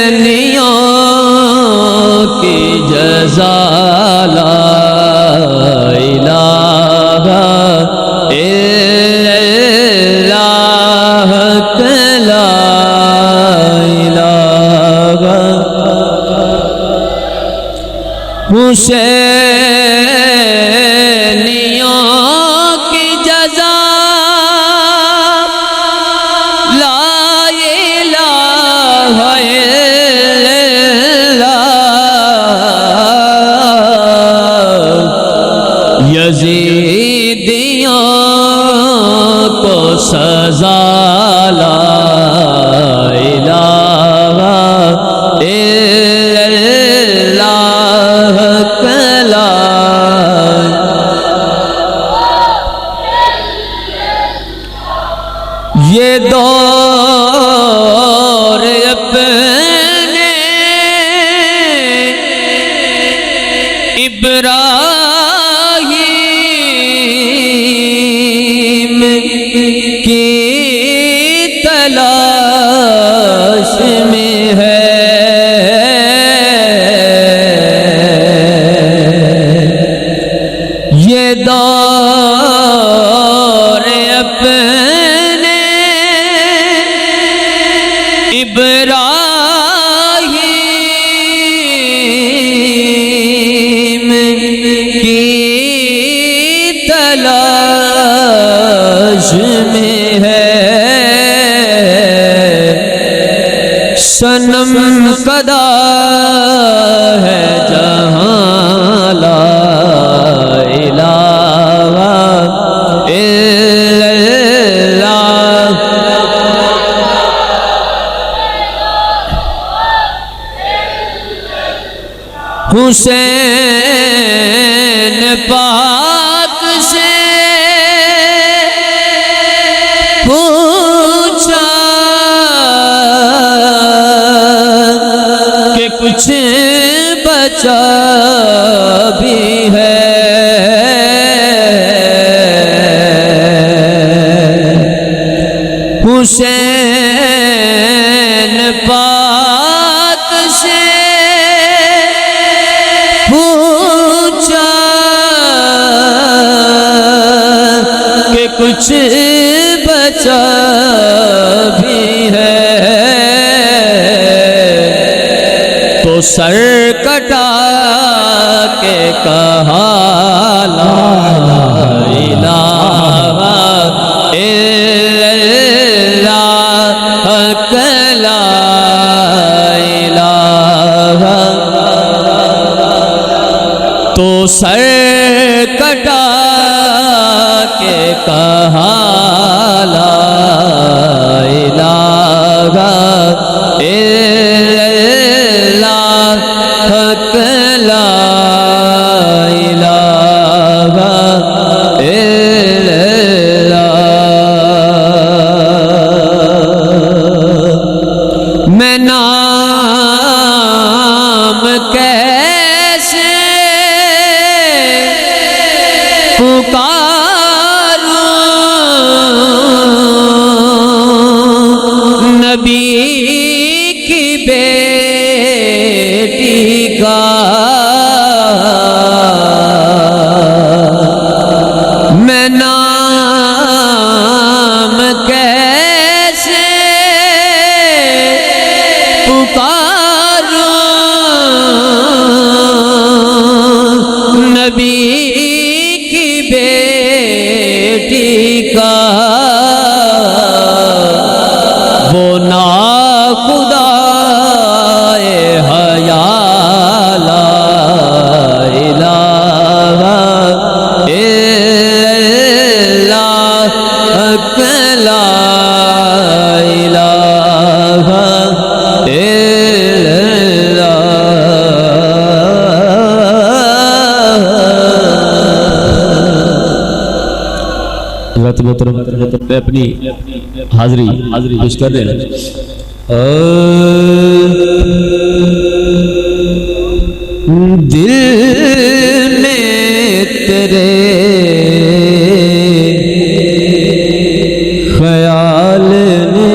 حسینیوں کی جزا لا الہ الا اللہ لا الہ حسینیوں کی جزا یزیدیوں کو سزا لا الہ الا اللہ لا یہ دور اپنے ابراہیم کی تلاش میں ہے، یہ دور اپنے ابراہیم کی تلاش میں ہے، صنم کدا ہے جہاں لا الہ الا اللہ حسین پاک سے پوچھا کہ کچھ بچا بھی ہے، حسین پاک سے پوچھا کہ کچھ بچا بھی ہے، تو سر کٹا کے کہا لا الہ الا اللہ لا الہ، تو سر کٹا کے کہا لا الہ الا اللہ لا الہ الا اللہ۔ میں نام کیسے پکاروں نبی کی بیٹی کا، میں نام کیسے پکاروں نبی کی بیٹی حضرت محترم میں اپنی حاضری پیش کر رہے ہیں. دل میں تیرے خیال نے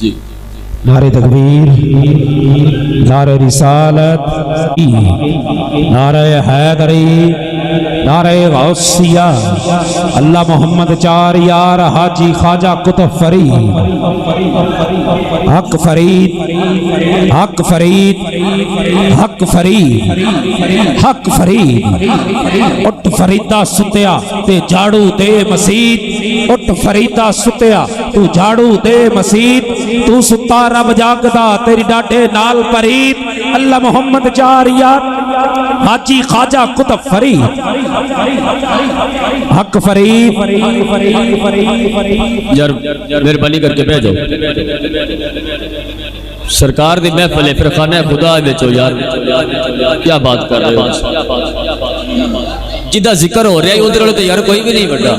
جی نعرہ تکبیر، نعرہ رسالت، نعرہ حیدری، نعرہ غوثیہ، اللہ محمد چار یار حاجی خواجہ قطب فرید، حق فرید، حق فرید، حق فرید، حق فرید. اٹھ فریدہ ستیا تے جھاڑو دے مسیت، اٹھ فریدہ ستیا تو جھاڑو دے مسیت، تو ستا رب جاگدا تیری ڈاٹے نال پرید. اللہ محمد چار یار حاجی خواجہ قطب فرید، حق فرید. یار مہربانی کر کے بہ جاؤ. سرکار دی محفل ہے پھر خانہ خدا بیچو یار، کیا بات کر رہے ہو؟ جدہ ذکر ہو رہا ہے ادھر والے تو یار کوئی بھی نہیں بڑھا.